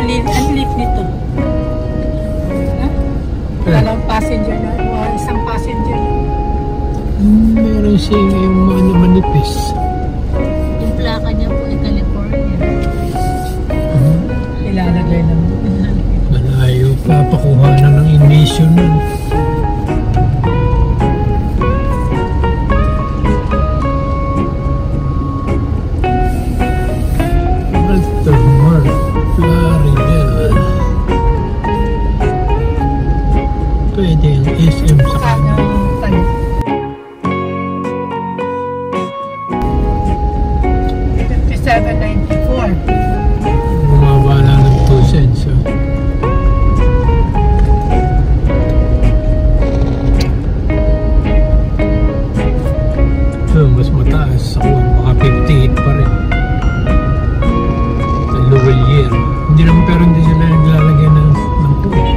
Ang liit nito. Walang passenger na. Isang passenger. Meron siyang yung mga manipis. Yung plaka niya po ay California. Ilalagay lang. Malayo pa, pakuha na ng emission nun. Baltimore, Florida. Pwede yung SM sa kanya. Bumaba na ng 2 cents. So, mas mataas. Ako, baka 58 pa rin. Sa Lowell year. Hindi naman, pero hindi sila naglalagay ng push.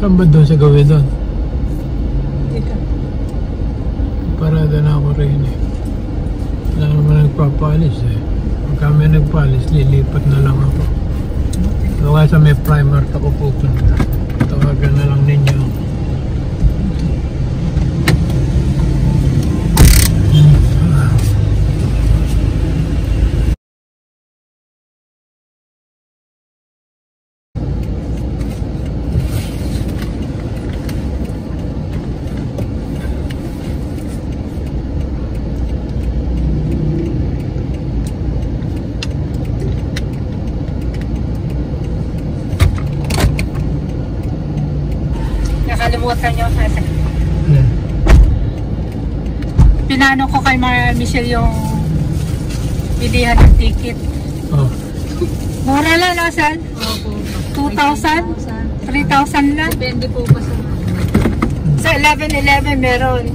Saan ba doon sa gawin doon? Dito. Parada na ako rin eh. Wala naman nagpapalis eh. Pagka may nagpalis, lilipat na lang ako. So kaya sa may Primark ako pupunta. Tawagan na lang ninyo. Nakalimutan niyo sa pinano ko kay Michelle yung bilihan ng ticket. Oh. Mura lang, no, San? Opo. 2,000? 3,000 lang? Depende po pa sa Sa 11-11 meron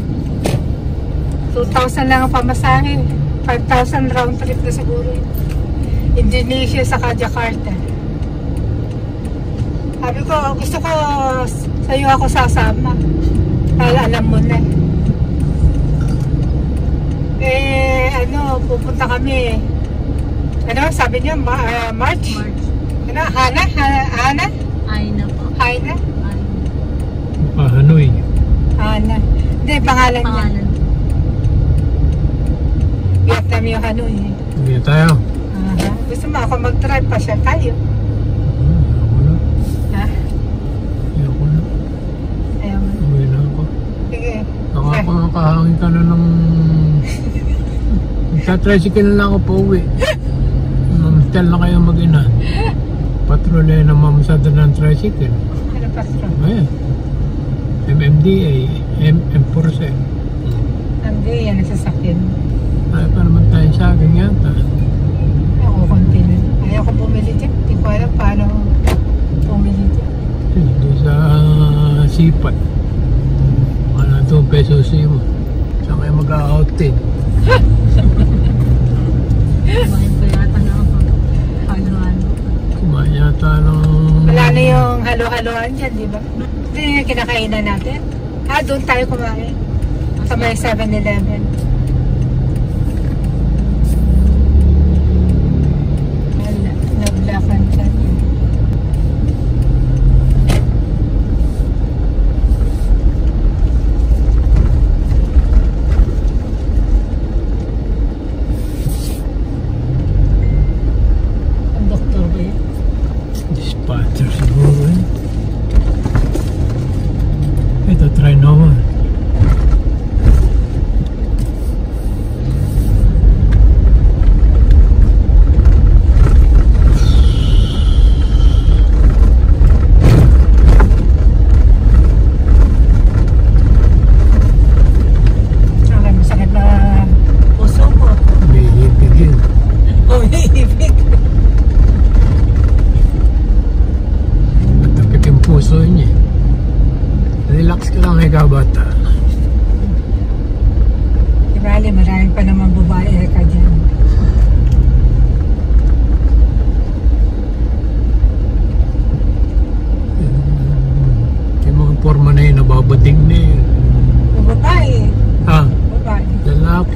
2,000 lang ang pamasahe. 5,000 round trip na siguro. Indonesia saka Jakarta. Sabi ko, gusto ko sa'yo ako sasama. Dahil alam mo na. Pupunta kami. Sabi niya, March? Hana? Aina po. Hana? Hanoi. Hana. Hindi, pangalan niya. Vietnam yung Hanoi. Hindi tayo. Gusto mo ako mag-drive pa siya tayo. Ako na. Ha? Ayoko na. Ayaw mo. Uwi na ako. Sige. Nakakahangin ka na ng... Sa-tricycle na lang ako pa uwi. Mamastal na kayo mag-ina. Patrolya na mamasada ng tricycle. Ano patrol? Ayan. MMDA. M4C. Hindi, yan ang sasakyan. Ay, pa naman tayo sa akin yata. Ako continue. Ayaw ko bumili dyan. Hindi ko alam paano bumili dyan. Doon sa Sipat. Ano 2 pesos mo. Saan kayo mag-a-outin? Kumain ko yata na ako. Halo-halo. Kumain yata ng... Wala na yung halo-haloan dyan, di ba? Ito yung kinakainan natin. Doon tayo kumain. Sa may 7-Eleven. Wala.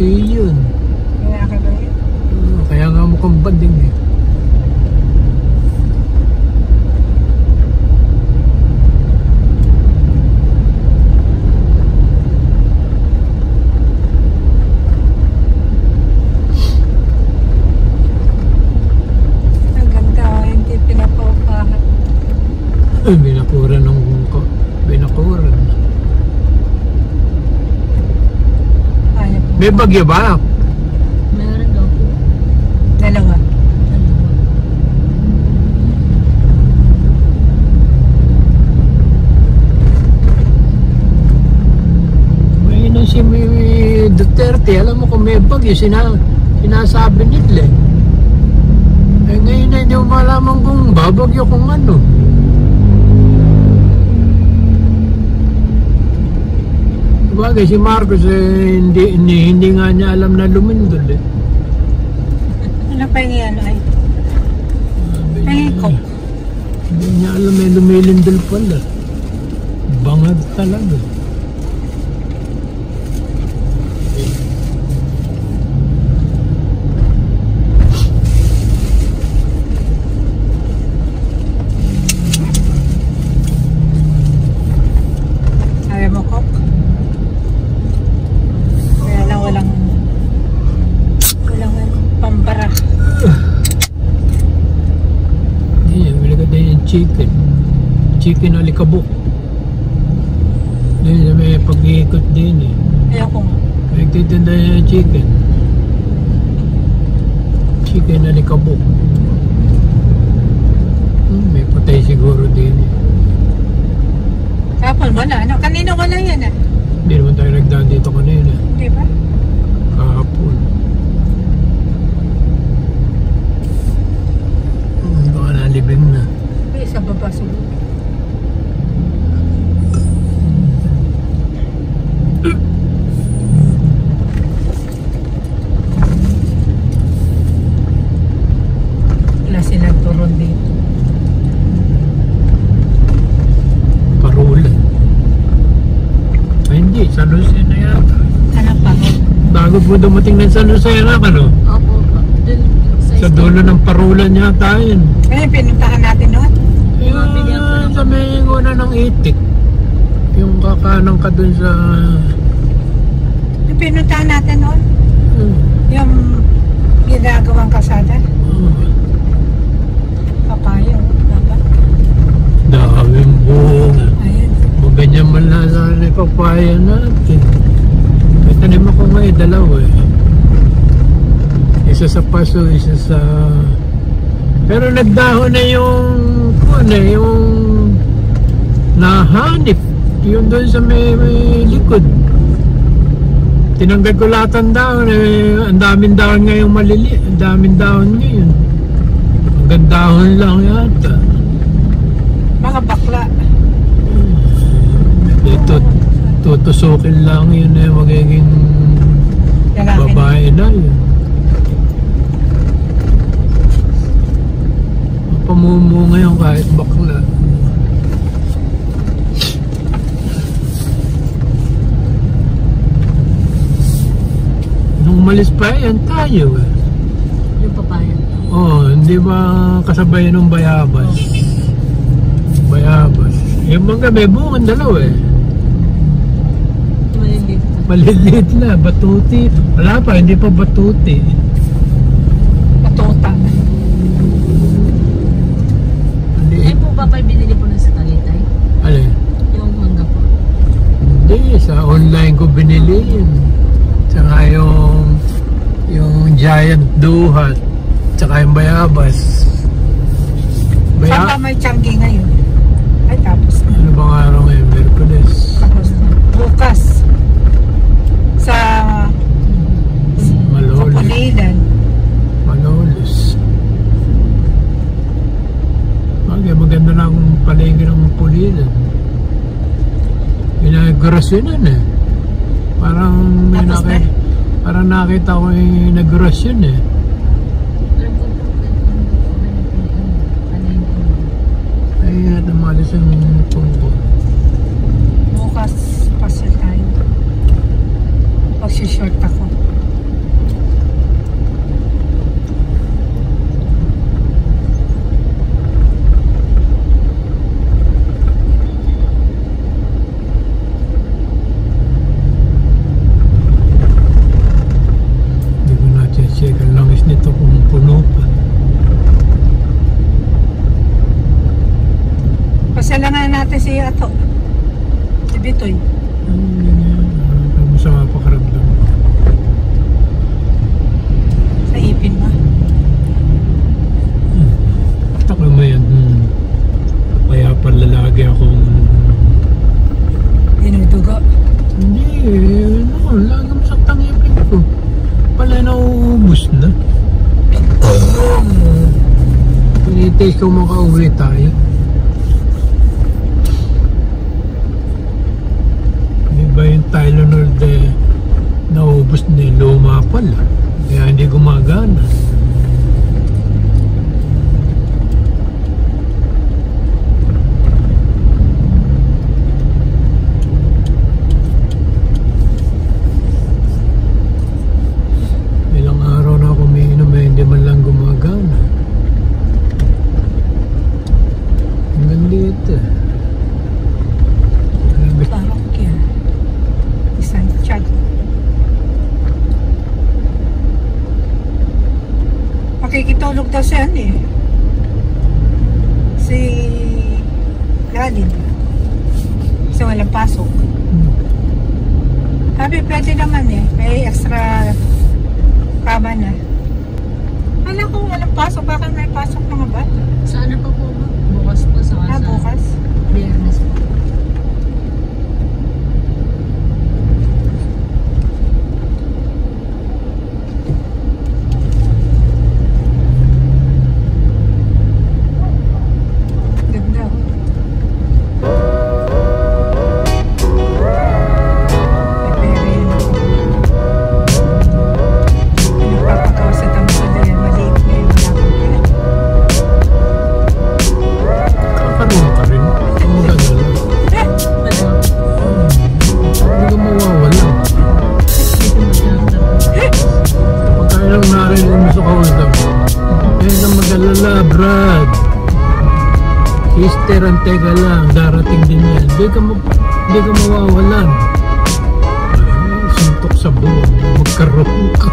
yun. Kaya ka ba yun? Kaya nga mukhang banding eh. Ang ganda, hindi pinapaupahan. Binakuran ng binakuran. Ayaw po. May bagyo ba? Meron daw po. Dalawa. May na si Duterte, alam mo kung may bagyo, sinasabi nila eh. Eh ngayon na hindi mo malaman kung babagyo kung ano. Bagay si Marcos hindi nga niya alam na lumindol eh. Ano pa yung ano ay? Helicop. Hindi niya alam may lumilindol pala. Bangag talaga. Ayaw mo, Kok? Kaya lang walang pambara. Bili ka din yung chicken alikabok. Din may pag-iikot din eh. Ayaw ko nga. Nagtitinda yung chicken alikabok. May patay siguro din eh. Kapon mo na. Ano? Kanino ko lang yan ah. Hindi naman tayo nagdaan dito kanina. Di ba? Kahapon. Baka nalibing na. Ay, sa baba siguro. Wala silang turon dito. Parola. Ay hindi, San Jose na yata. Ano pa? Bago po dumating ng San Jose na ano? Opo. Dun, Sa dulo ng Parola niya tayo. Ano yung pinuntahan natin noon? Sa may una ng itik. Yung kakanang ka dun sa... Yung pinuntahan natin noon? Yung ginagawang kasada? Papayo. Dapat. Daming bunga. Ayan. Ganyan man lang sana ipapaya natin. May tanim ako ngayon, dalawa eh. Isa sa paso, isa sa... Pero nagdahon na yung nahanip. Yung doon sa may likod. Tinanggal ko lahat ang dahon eh. Ang daming dahon ngayon malili. Ang daming dahon ngayon. Hanggang dahon lang yata. Mga bakla. Ito, tutusukin lang yun eh. Magiging Lalaki. babae na yun. Pamumuo ngayon kahit bakla. Nung umalis pa yan tayo eh. yung papaya. Hindi ba kasabay ng bayabas? Bayabas. Yung mga may bungan dalawa eh. Maliliit. Maliliit na, batuti. Wala pa, hindi pa batuti. Matuta. Ay po ba binili po na sa Talitay? Alin? Yung mangga po. Hindi, sa online ko binili yun. Tsaka yung giant duhat. Tsaka yung bayabas. Saan pa may tiyanggi ngayon? Ay, tapos na. Ano bang araw ngayon? Merkules. Tapos na. Bukas. Sa Malolos. Pulilan. Malolos. Okay, maganda na akong paligid ng Pulilan. Inagrasyonan eh. Parang may Tapos na? Parang nakita ko yung nagrasyon eh. Alam ko po, ano yung Ay, namalis ang tungkol. Bukas, pasya tayo. Magsishort ako. ato. Si Bitoy. Masama pa karamdam. Sa ipin mo. Taka mo yan. Kaya palalagi akong... Dinudugo. Hindi lagi masakit ang ipin ko. Pala nauubos na. Pinitake ko makauwi tayo. Diba yung Tylenol naubos na luma pala. Kaya hindi gumagana. Ilang araw na ako umiinom hindi man lang gumagana. Hanggang dito. Parang kaya. Isang chat. Makikitulog daw siya eh. Si Lalin. Kasi walang pasok. Sabi pwede naman eh. May extra kama na. Alam ko walang pasok. Baka may pasok mga ba? Sana pa po ba? Bukas po sa kasa. Bukas. Biyernes po. Ganda oh. Nagpapagawa sa tamso dahil maliit na yung malapit. Kakaroon ka rin. Ang maganda lang. Hindi ka mawawala. Kapag tayo lang narinig mo sa kausap, kaya ka mag-alala, Brad. Sister, antay ka lang. Darating din yan. Hindi ka mawawalan. Suntok sa buwan. Magkaroon ka.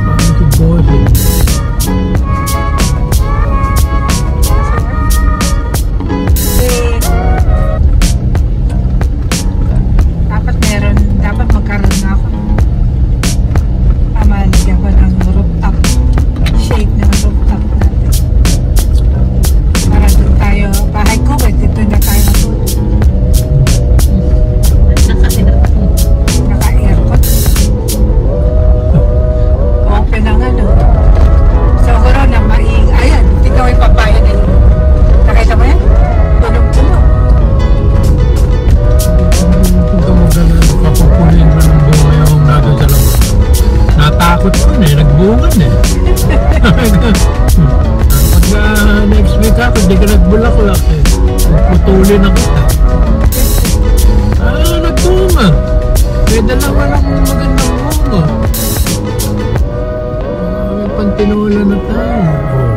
Paano si Bossy? Dapat magkaroon na ako. Pamalagyan ko ng rooftop. Shade ng rooftop natin. Para doon tayo, bahay ko, dito na tayo matulog. Naka-aircon. Open ang ano. So, gano'n na ayan, tignan ko yung papaya na yun. Nakita mo yan? Puno-puno. Kung ka mag-alala, papupunin mo ng bunga yung natin sa labas. Natakot ko na nagbungan Pagka next week ako, hindi ka nagbulaklak putulin na kita. Nagbunga. May dalawa lang magandang bunga. May pantinula na tayo.